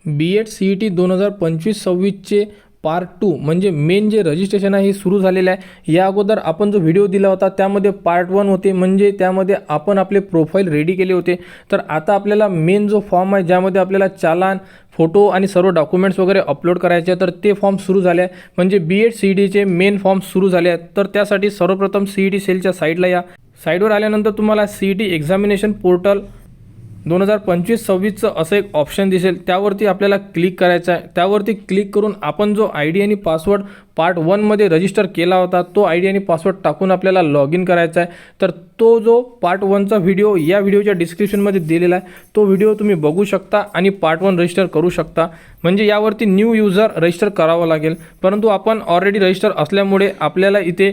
B.Ed CET 2025-26चे part 2 म्हणजे main जे registration आहे हे सुरू झालेलं आहे। या अगोदर आपण जो व्हिडिओ दिला होता त्यामध्ये पार्ट 1 होते, म्हणजे त्यामध्ये आपण आपले प्रोफाईल रेडी केले होते। तर आता आपल्याला मेन जो फॉर्म आहे ज्यामध्ये आपल्याला चालान, फोटो आणि सर्व डॉक्युमेंट्स वगैरे अपलोड करायचे, तर ते फॉर्म सुरू झाले आहे। म्हणजे B.Ed CETचे मेन फॉर्म सुरू झाले आहेत। तर त्यासाठी सर्वप्रथम CET सेलच्या साईडला या। साईडवर आल्यानंतर तुम्हाला CET एक्झामिनेशन पोर्टल 2025-26चं असं एक ऑप्शन दिसेल, त्यावरती आपल्याला क्लिक करायचं आहे। त्यावरती क्लिक करून आपण जो ID आणि पासवर्ड पार्ट 1 मध्ये रजिस्टर केला होता तो ID आणि पासवर्ड टाकून आपल्याला लॉग इन करायचा आहे। तर तो जो पार्ट 1चा व्हिडिओ या व्हिडिओच्या डिस्क्रिप्शनमध्ये दिलेला आहे, तो व्हिडिओ तुम्ही बघू शकता आणि पार्ट 1 रजिस्टर करू शकता। म्हणजे यावरती न्यू यूजर रजिस्टर करावं लागेल, परंतु आपण ऑलरेडी रजिस्टर असल्यामुळे आपल्याला इथे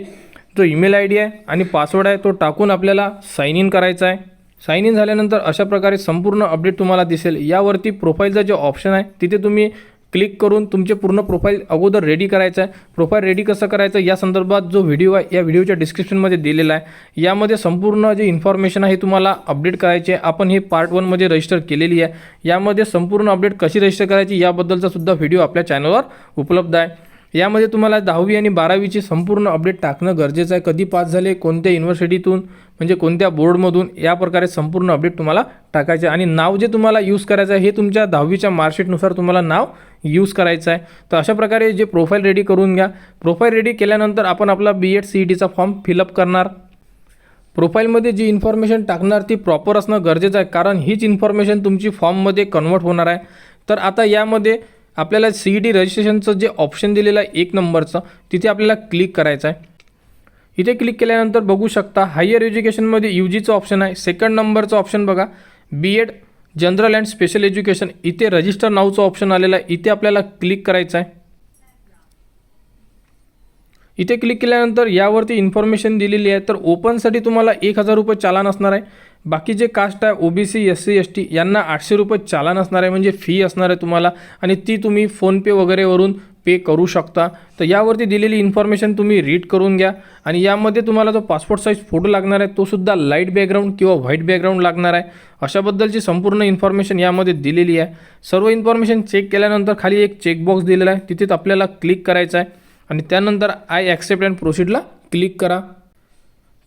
जो ईमेल ID आहे आणि पासवर्ड आहे तो टाकून आपल्याला साइन इन करायचा आहे। साइन इन झाल्यानंतर अशा प्रकारे संपूर्ण अपडेट तुम्हाला दिसेल। यावरती प्रोफाईलचा जो ऑप्शन आहे तिथे तुम्ही क्लिक करून तुमचे पूर्ण प्रोफाईल अगोदर रेडी करायचं आहे। प्रोफाईल रेडी कसं करायचं या संदर्भात जो व्हिडिओ आहे या व्हिडिओच्या डिस्क्रिप्शनमध्ये दिलेला आहे। यामध्ये संपूर्ण जे इन्फॉर्मेशन आहे तुम्हाला अपडेट करायची आहे। आपण हे पार्ट 1 मध्ये रजिस्टर केलेली आहे। यामध्ये संपूर्ण अपडेट कशी रजिस्टर करायची याबद्दलचा सुद्धा व्हिडिओ आपल्या चॅनलवर उपलब्ध आहे। यामध्ये तुम्हाला 10वी आणि 12वीची संपूर्ण अपडेट टाकणं गरजेचं आहे। कधी पास झाले, कोणत्या युनिव्हर्सिटीतून म्हणजे कोणत्या बोर्डमधून, या प्रकारे संपूर्ण अपडेट तुम्हाला टाकायचे आहे। आणि नाव जे तुम्हाला यूज करायचं आहे हे तुमच्या 10वीच्या मार्कशीटनुसार तुम्हाला नाव यूज करायचं आहे। तर अशा प्रकारे जे प्रोफाईल रेडी करून घ्या। प्रोफाईल रेडी केल्यानंतर आपण आपला B.Ed CETचा फॉर्म फिलअप करणार। प्रोफाईलमध्ये जी इन्फॉर्मेशन टाकणार ती प्रॉपर असणं गरजेचं आहे, कारण हीच इन्फॉर्मेशन तुमची फॉर्ममध्ये कन्वर्ट होणार आहे। तर आता यामध्ये आपल्याला CET रजिस्ट्रेशनचं जे ऑप्शन दिलेलं आहे 1 नंबरचं, तिथे आपल्याला क्लिक करायचं आहे। इथे क्लिक केल्यानंतर बघू शकता हायर एज्युकेशनमध्ये UGचं ऑप्शन आहे। 2nd नंबरचं ऑप्शन बघा, B.Ed general and special education, इथे रजिस्टर नावचं ऑप्शन आलेलं आहे, इथे आपल्याला क्लिक करायचं आहे। इथे क्लिक केल्यानंतर यावरती इन्फॉर्मेशन दिलेली आहे। तर ओपनसाठी तुम्हाला 1000 रुपये चालान असणार आहे। बाकी जे कास्ट आहे OBC SC ST यांना 800 रुपये चालान असणार आहे, म्हणजे फी असणार आहे तुम्हाला, आणि ती तुम्ही फोनपे वगैरेवरून पे करू शकता। तर यावरती दिलेली इन्फॉर्मेशन तुम्ही रीड करून घ्या। आणि यामध्ये तुम्हाला जो पासपोर्ट साईज फोटो लागणार आहे तो सुद्धा लाईट बॅकग्राऊंड किंवा व्हाईट बॅकग्राऊंड लागणार आहे। अशाबद्दलची संपूर्ण इन्फॉर्मेशन यामध्ये दिलेली आहे। सर्व इन्फॉर्मेशन चेक केल्यानंतर खाली एक चेकबॉक्स दिलेला आहे, तिथेच आपल्याला क्लिक करायचं आहे आणि त्यानंतर आय ॲक्सेप्ट अँड प्रोसीडला क्लिक करा।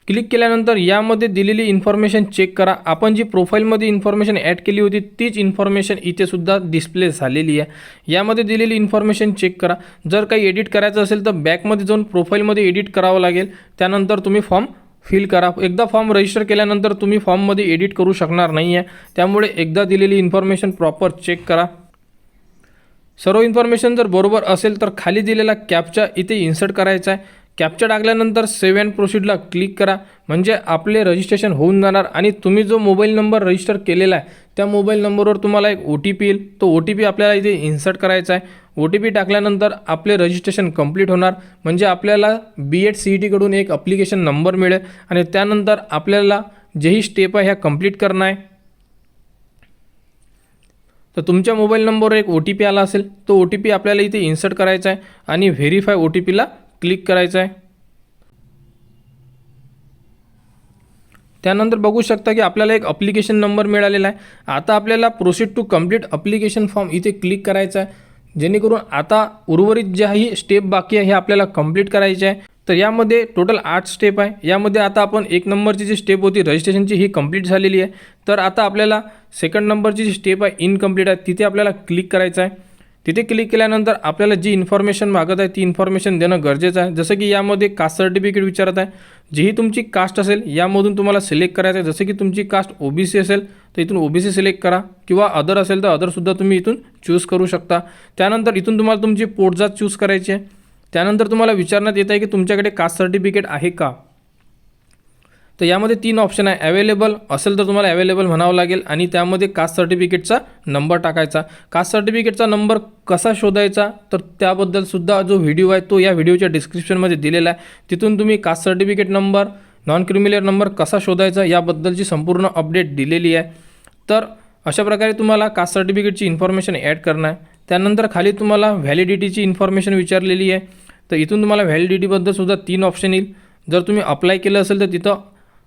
क्लिक केल्यानंतर यामध्ये दिलेली इन्फॉर्मेशन चेक करा। आपण जी प्रोफाईलमध्ये इन्फॉर्मेशन ॲड केली होती तीच इन्फॉर्मेशन इथे सुद्धा डिस्प्ले झालेली आहे। यामध्ये दिलेली इन्फॉर्मेशन चेक करा। जर काही एडिट करायचं असेल तर बॅकमध्ये जाऊन प्रोफाईलमध्ये एडिट करावं लागेल, त्यानंतर तुम्ही फॉर्म फिल करा। एकदा फॉर्म रजिस्टर केल्यानंतर तुम्ही फॉर्ममध्ये एडिट करू शकणार नाही आहे, त्यामुळे एकदा दिलेली इन्फॉर्मेशन प्रॉपर चेक करा। सर्व इन्फॉर्मेशन जर बरोबर असेल तर खाली दिलेला कॅप्चा इथे इन्सर्ट करायचा आहे। कॅप्चा टाकल्यानंतर सेव्ह अँड प्रोसीडला क्लिक करा, म्हणजे आपले रजिस्ट्रेशन होऊन जाणार। आणि तुम्ही जो मोबाईल नंबर रजिस्टर केलेला आहे त्या मोबाईल नंबरवर तुम्हाला एक OTP येईल, तो OTP आपल्याला इथे इन्सर्ट करायचा आहे। OTP टाकल्यानंतर आपले रजिस्ट्रेशन कंप्लीट होणार, म्हणजे आपल्याला B.Ed CETकडून एक ॲप्लिकेशन नंबर मिळेल आणि त्यानंतर आपल्याला जेही स्टेप आहे ह्या कंप्लीट करणं आहे। तर तुमच्या मोबाईल नंबरवर एक OTP आला असेल, तो OTP आपल्याला इथे इन्सर्ट करायचा आहे आणि व्हेरीफाय OTPला क्लिक करायचं आहे। त्यानंतर बघू शकता की आपल्याला एक ॲप्लिकेशन नंबर मिळालेला आहे। आता आपल्याला proceed to complete application form इथे क्लिक करायचं आहे, जेणेकरून आता उर्वरित ज्याही स्टेप बाकी आहे हे आपल्याला कंप्लीट करायचे आहे। तर यामध्ये टोटल 8 स्टेप आहे। यामध्ये आता आपण 1 नंबरची जी स्टेप होती रजिस्ट्रेशनची ही कंप्लीट झालेली आहे। तर आता आपल्याला 2nd नंबरची जी स्टेप आहे इनकम्प्लीट आहे, तिथे आपल्याला क्लिक करायचं आहे। तिथे क्लिक केल्यानंतर आपल्याला जी इन्फॉर्मेशन मागत आहे ती इन्फॉर्मेशन देणं गरजेचं आहे। जसं की यामध्ये कास्ट सर्टिफिकेट विचारत आहे, जीही तुमची कास्ट असेल यामधून तुम्हाला सिलेक्ट करायचं आहे। जसं की तुमची कास्ट OBC असेल तर इथून OBC सिलेक्ट करा, किंवा अदर असेल तर अदरसुद्धा तुम्ही इथून चूज करू शकता। त्यानंतर इथून तुम्हाला तुमची पोटजात चूज करायची आहे। त्यानंतर तुम्हाला विचारण्यात येत आहे की तुमच्याकडे कास्ट सर्टिफिकेट आहे का। तर यामध्ये 3 ऑप्शन आहे, अवेलेबल असेल तर तुम्हाला अवेलेबल म्हणावं लागेल आणि त्यामध्ये कास्ट सर्टिफिकेटचा नंबर टाकायचा। कास्ट सर्टिफिकेटचा नंबर कसा शोधायचा तर त्याबद्दल सुद्धा जो व्हिडिओ आहे तो या व्हिडिओच्या डिस्क्रिप्शनमध्ये दिलेला आहे, तिथून तुम्ही caste certificate number, non criminal number कसा शोधायचा याबद्दलची संपूर्ण अपडेट दिलेली आहे। तर अशा प्रकारे तुम्हाला कास्ट सर्टिफिकेटची इन्फॉर्मेशन ॲड करणं आहे। त्यानंतर खाली तुम्हाला व्हॅलिडिटीची इन्फॉर्मेशन विचारलेली आहे, तर इथून तुम्हाला व्हॅलिडिटीबद्दल सुद्धा 3 ऑप्शन येईल। जर तुम्ही अप्लाय केलं असेल तर तिथं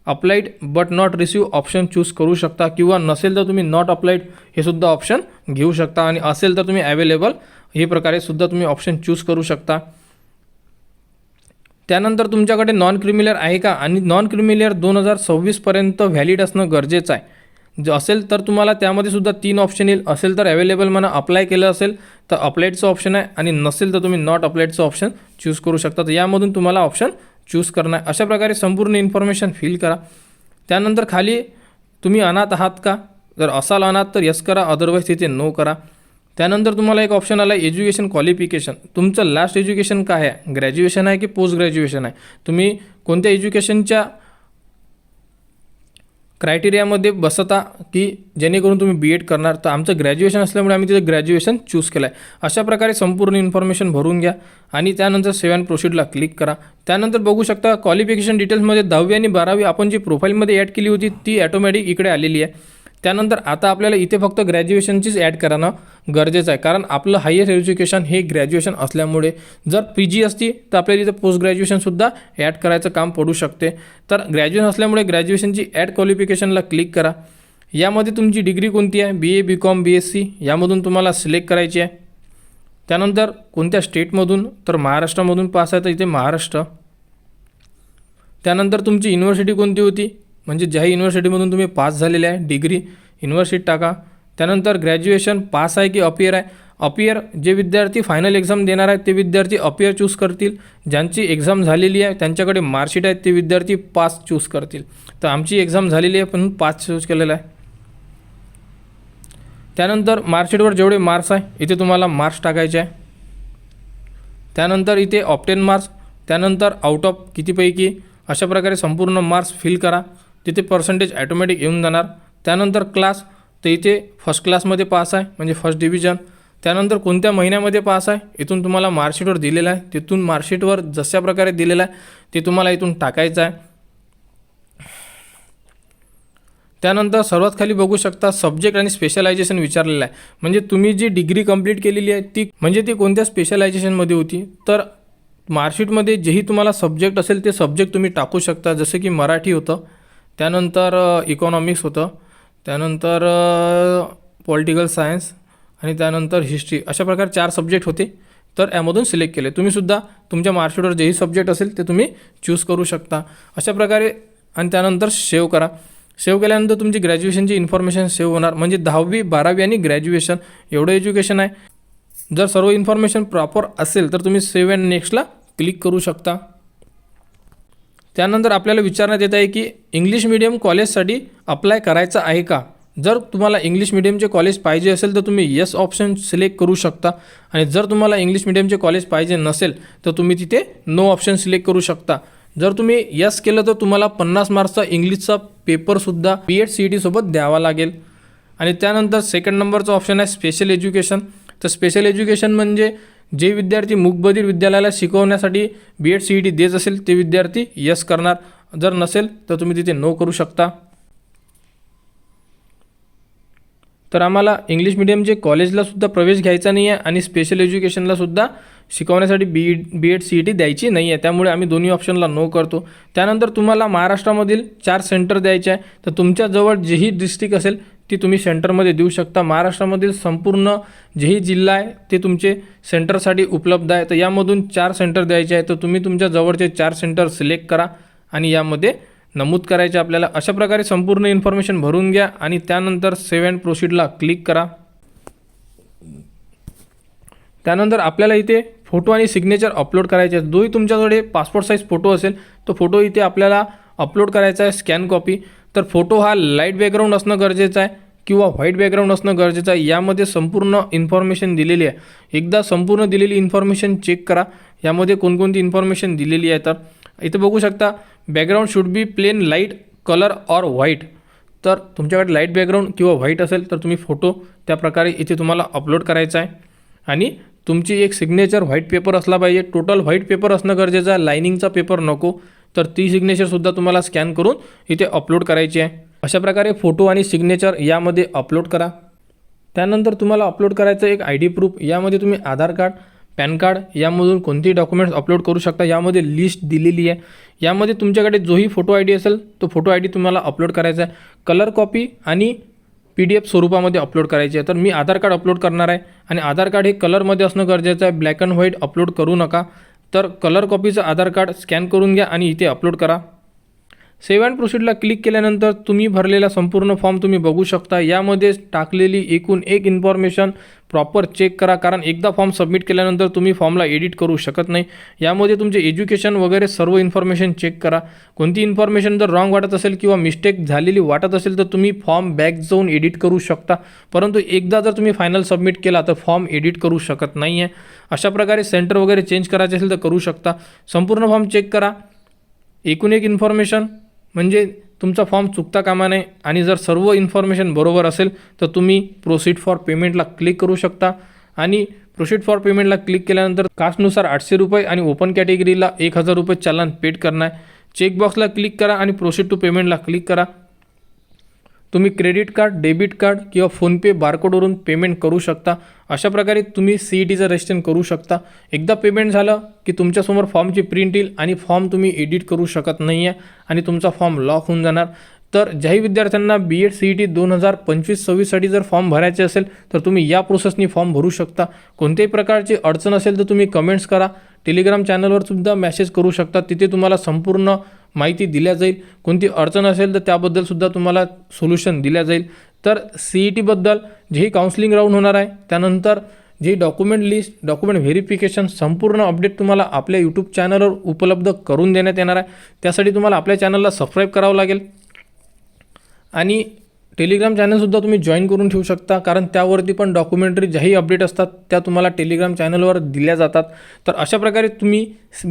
applied but not receive option choose करू शकता, किंवा नसेल तर तुम्ही नॉट अप्लाइड हे सुद्धा ऑप्शन घेऊ शकता, आणि असेल तर तुम्ही अवेलेबल हे प्रकारे सुद्धा तुम्ही ऑप्शन चूज करू शकता. त्यानंतर तुमच्याकडे नॉन क्रिमिलियर आहे का, आणि नॉन क्रिमिलियर 2026पर्यंत व्हॅलिड असणं गरजेचं आहे. जर असेल तर तुम्हाला त्यामध्ये सुद्धा 3 ऑप्शन येईल. असेल तर अवेलेबल म्हणा अप्लाय केलं असेल तर अप्लाइडचं ऑप्शन आहे, आणि नसेल तर तुम्ही नॉट अप्लाइडचं ऑप्शन चूज करू शकता. तर यामधून तुम्हाला ऑप्शन चूज करणं आहे. अशा प्रकारे संपूर्ण इन्फॉर्मेशन फिल करा. त्यानंतर खाली तुम्ही अनाथ आहात का, जर असाल अनाथ तर यस करा, अदरवाईज तिथे नो करा. त्यानंतर तुम्हाला एक ऑप्शन आला एज्युकेशन क्वालिफिकेशन. तुमचं लास्ट एज्युकेशन काय आहे, ग्रॅज्युएशन आहे की पोस्ट ग्रॅज्युएशन आहे, तुम्ही कोणत्या एज्युकेशनच्या क्रायटेरियामध्ये बसता की जेणेकरून तुम्ही बी एड करणार. तर आमचं ग्रॅज्युएशन असल्यामुळे आम्ही तिथे ग्रॅज्युएशन चूज केलं आहे. अशा प्रकारे संपूर्ण इन्फॉर्मेशन भरून घ्या आणि त्यानंतर सेव्ह अँड प्रोसीडला क्लिक करा. त्यानंतर बघू शकता क्वालिफिकेशन डिटेल्समध्ये 10वी आणि 12वी आपण जी प्रोफाईलमध्ये ॲड केली होती ती ॲटोमॅटिक इकडे आलेली आहे. त्यानंतर आता आपल्याला इथे फक्त ग्रॅज्युएशनचीच ॲड करणं गरजेचं आहे, कारण आपलं हायर एज्युकेशन हे ग्रॅज्युएशन असल्यामुळे. जर पी जी असती तर आपल्याला इथे पोस्ट ग्रॅज्युएशनसुद्धा ॲड करायचं काम पडू शकते. तर ग्रॅज्युएशन असल्यामुळे ग्रॅज्युएशनची ॲड क्वालिफिकेशनला क्लिक करा. यामध्ये तुमची डिग्री कोणती आहे, बी ए, बी कॉम, बी एस सी यामधून तुम्हाला सिलेक्ट करायची आहे. त्यानंतर कोणत्या स्टेटमधून, तर महाराष्ट्रामधून पास आहे तर इथे महाराष्ट्र. त्यानंतर तुमची युनिव्हर्सिटी कोणती होती, म्हणजे ज्या युनिव्हर्सिटीमधून तुम्ही पास झालेले आहे डिग्री युनिव्हर्सिटी टाका. त्यानंतर ग्रॅज्युएशन पास आहे की अपियर आहे. अपियर जे विद्यार्थी फायनल एक्झाम देणार आहेत ते विद्यार्थी अपियर चूज करतील. ज्यांची एक्झाम झालेली आहे त्यांच्याकडे मार्कशीट आहे ते विद्यार्थी पास चूज करतील. तर आमची एक्झाम झालेली आहे पण पास चूज केलेला आहे. त्यानंतर मार्कशीटवर जेवढे मार्क्स आहे इथे तुम्हाला मार्क्स टाकायचे आहे. त्यानंतर इथे ऑप्टेन मार्क्स, त्यानंतर आउट ऑफ कितीपैकी, अशा प्रकारे संपूर्ण मार्क्स फिल करा. तिथे पर्सेंटेज ॲटोमॅटिक येऊन जाणार. त्यानंतर क्लास, तर इथे फर्स्ट क्लासमध्ये पास आहे म्हणजे फर्स्ट डिव्हिजन. त्यानंतर कोणत्या महिन्यामध्ये पास आहे इथून तुम्हाला मार्कशीटवर दिलेलं आहे, तिथून मार्कशीटवर जशा प्रकारे दिलेलं आहे ते तुम्हाला इथून टाकायचं आहे. त्यानंतर सर्वात खाली बघू शकता सब्जेक्ट आणि स्पेशलायझेशन विचारलेलं आहे, म्हणजे तुम्ही जी डिग्री कंप्लीट केलेली आहे ती कोणत्या स्पेशलायझेशनमध्ये होती. तर मार्कशीटमध्ये जेही तुम्हाला सब्जेक्ट असेल ते सब्जेक्ट तुम्ही टाकू शकता. जसं की मराठी होतं, त्यानंतर इकॉनॉमिक्स होतं, त्यानंतर पॉलिटिकल सायन्स आणि त्यानंतर हिस्ट्री. अशा प्रकारे 4 सब्जेक्ट होते. तर यामधून सिलेक्ट केले. तुम्हीसुद्धा तुमच्या मार्कशीटवर जेही सब्जेक्ट असेल ते तुम्ही चूज करू शकता अशा प्रकारे. आणि त्यानंतर सेव्ह करा. सेव्ह केल्यानंतर तुमची ग्रॅज्युएशनची इन्फॉर्मेशन सेव्ह होणार, म्हणजे 10वी 12वी आणि ग्रॅज्युएशन एवढं एज्युकेशन आहे. जर सर्व इन्फॉर्मेशन प्रॉपर असेल तर तुम्ही सेव्ह अँड नेक्स्टला क्लिक करू शकता. त्यानंतर आपल्याला विचारण्यात येत आहे की इंग्लिश मिडियम कॉलेजसाठी अप्लाय करायचं आहे का. जर तुम्हाला इंग्लिश मिडियमचे कॉलेज पाहिजे असेल तर तुम्ही येस ऑप्शन सिलेक्ट करू शकता, आणि जर तुम्हाला इंग्लिश मिडियमचे कॉलेज पाहिजे नसेल तर तुम्ही तिथे नो ऑप्शन सिलेक्ट करू शकता. जर तुम्ही यस केलं तर तुम्हाला 50 मार्क्सचा इंग्लिशचा पेपरसुद्धा BEd CET सोबत द्यावा लागेल. आणि त्यानंतर सेकंड नंबरचा ऑप्शन आहे स्पेशल एज्युकेशन. तर स्पेशल एज्युकेशन म्हणजे जे विद्यार्थी मूकबधीर विद्यालयाला शिकवण्यासाठी BEd CET देत असेल ते विद्यार्थी यस करणार. जर नसेल तर तुम्ही तिथे नो करू शकता. तर आम्हाला इंग्लिश मिडियमचे कॉलेजलासुद्धा प्रवेश घ्यायचा नाही आहे आणि स्पेशल एज्युकेशनलासुद्धा शिकवण्यासाठी BEd CET द्यायची नाही आहे, त्यामुळे आम्ही दोन्ही ऑप्शनला नो करतो. त्यानंतर तुम्हाला महाराष्ट्रामधील 4 सेंटर द्यायचे आहे. तर तुमच्याजवळ जेही डिस्ट्रिक्ट असेल ती तुम्ही सेंटरमध्ये देऊ शकता. महाराष्ट्रामधील संपूर्ण जेही जिल्हा आहे ते तुमचे सेंटरसाठी उपलब्ध आहे. तर यामधून 4 सेंटर द्यायचे आहे. तर तुम्ही तुमच्या जवळचे 4 सेंटर सिलेक्ट करा आणि यामध्ये नमूद करायचे आपल्याला. अशा प्रकारे संपूर्ण इन्फॉर्मेशन भरून घ्या आणि त्यानंतर सेव्ह अँड प्रोसीडला क्लिक करा. त्यानंतर आपल्याला इथे फोटो आणि सिग्नेचर अपलोड करायचे आहेत. जोही तुमच्याकडे पासपोर्ट साईज फोटो असेल तो फोटो इथे आपल्याला अपलोड करायचा आहे, स्कॅन कॉपी. तर फोटो हा लाईट बॅकग्राऊंड असणं गरजेचं आहे किंवा व्हाईट बॅकग्राऊंड असणं गरजेचं आहे. यामध्ये संपूर्ण इन्फॉर्मेशन दिलेली आहे. एकदा संपूर्ण दिलेली इन्फॉर्मेशन चेक करा यामध्ये कोणकोणती इन्फॉर्मेशन दिलेली आहे. तर इथे बघू शकता background should be plain light colour or white. तर तुमच्याकडे लाईट बॅकग्राऊंड किंवा व्हाईट असेल तर तुम्ही फोटो त्या प्रकारे इथे तुम्हाला अपलोड करायचा आहे. आणि तुमची एक सिग्नेचर व्हाईट पेपर असला पाहिजे. टोटल व्हाईट पेपर असणं गरजेचं आहे, लायनिंगचा पेपर नको. तर ती सिग्नेचरसुद्धा तुम्हाला स्कॅन करून इथे अपलोड करायची आहे. अशा प्रकारे फोटो आणि सिग्नेचर यामध्ये अपलोड करा. त्यानंतर तुम्हाला अपलोड करायचं एक ID प्रूफ. यामध्ये तुम्ही आधार कार्ड, पॅन कार्ड यामधून कोणतेही डॉक्युमेंट्स अपलोड करू शकता. यामध्ये लिस्ट दिलेली आहे. यामध्ये तुमच्याकडे जोही फोटो आय डी असेल तो फोटो आय डी तुम्हाला अपलोड करायचा आहे. कलर कॉपी आणि PDF स्वरूपामध्ये अपलोड करायची आहे. तर मी आधार कार्ड अपलोड करणार आहे आणि आधार कार्ड हे कलरमध्ये असणं गरजेचं आहे. ब्लॅक अँड व्हाईट अपलोड करू नका. तर कलर कॉपीचं आधार कार्ड स्कॅन करून घ्या आणि इथे अपलोड करा. सेव्ह अँड प्रोसीडला क्लिक केल्यानंतर तुम्ही भरलेला संपूर्ण फॉर्म तुम्ही बघू शकता. यामध्ये टाकलेली एकूण एक इन्फॉर्मेशन प्रॉपर चेक करा, कारण एकदा फॉर्म सबमिट केल्यानंतर तुम्ही फॉर्मला एडिट करू शकत नाही. यामध्ये तुमचे एज्युकेशन वगैरे सर्व इन्फॉर्मेशन चेक करा. कोणती इन्फॉर्मेशन जर रॉंग वाटत असेल किंवा मिस्टेक झालेली वाटत असेल तर तुम्ही फॉर्म बॅक जाऊन एडिट करू शकता. परंतु एकदा जर तुम्ही फायनल सबमिट केला तर फॉर्म एडिट करू शकत नाही आहे. अशा प्रकारे सेंटर वगैरे चेंज करायचे असेल तर करू शकता. संपूर्ण फॉर्म चेक करा. एकूण एक इन्फॉर्मेशन म्हणजे तुमचा फॉर्म चुकता कामा नये आणि जर सर्व इन्फॉर्मेशन बरोबर असेल तर तुम्ही प्रोसीड फॉर पेमेंटला क्लिक करू शकता. आणि प्रोसीड फॉर पेमेंटला क्लिक केल्यानंतर कास्टनुसार 800 रुपये आणि ओपन कॅटेगरीला 1000 रुपये चलन पेड करणार आहे. चेकबॉक्सला क्लिक करा आणि प्रोसीड टू पेमेंटला क्लिक करा. तुम्ही क्रेडिट कार्ड, डेबिट कार्ड किंवा फोनपे बारकोडवरून पेमेंट करू शकता. अशा प्रकारे तुम्ही CETचं रजिस्ट्रेशन करू शकता. एकदा पेमेंट झालं की तुमच्यासमोर फॉर्मची प्रिंट येईल आणि फॉर्म तुम्ही एडिट करू शकत नाही आहे आणि तुमचा फॉर्म लॉक होऊन जाणार. तर ज्याही विद्यार्थ्यांना BEd CET 2025-26साठी जर फॉर्म भरायचे असेल तर तुम्ही या प्रोसेसनी फॉर्म भरू शकता. कोणत्याही प्रकारची अडचण असेल तर तुम्ही कमेंट्स करा. टेलिग्राम चॅनलवर सुद्धा मेसेज करू शकता. तिथे तुम्हाला संपूर्ण माहिती दिल्या जाईल. कोणती अडचण असेल तर त्याबद्दलसुद्धा तुम्हाला सोल्युशन दिल्या जाईल. तर CETबद्दल जेही काउन्सिलिंग राऊंड होणार आहे त्यानंतर जे डॉक्युमेंट लिस्ट, डॉक्युमेंट व्हेरिफिकेशन संपूर्ण अपडेट तुम्हाला आपल्या यूट्यूब चॅनलवर उपलब्ध करून देण्यात येणार आहे. त्यासाठी तुम्हाला आपल्या चॅनलला सबस्क्राईब करावं लागेल आणि टेलिग्राम चॅनलसुद्धा तुम्ही जॉईन करून ठेवू शकता, कारण त्यावरती पण डॉक्युमेंटरी ज्याही अपडेट असतात त्या तुम्हाला टेलिग्राम चॅनलवर दिल्या जातात. तर अशा प्रकारे तुम्ही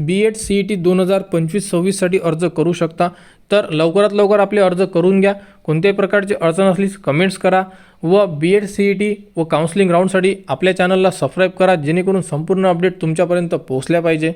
BEd CET 2025-26साठी अर्ज करू शकता. तर लवकरात लवकर आपले अर्ज करून घ्या. कोणत्याही प्रकारची अडचण असलीस कमेंट्स करा व BEd CET व काउन्सिलिंग राऊंडसाठी आपल्या चॅनलला सबस्क्राईब करा, जेणेकरून संपूर्ण अपडेट तुमच्यापर्यंत पोहोचल्या पाहिजे.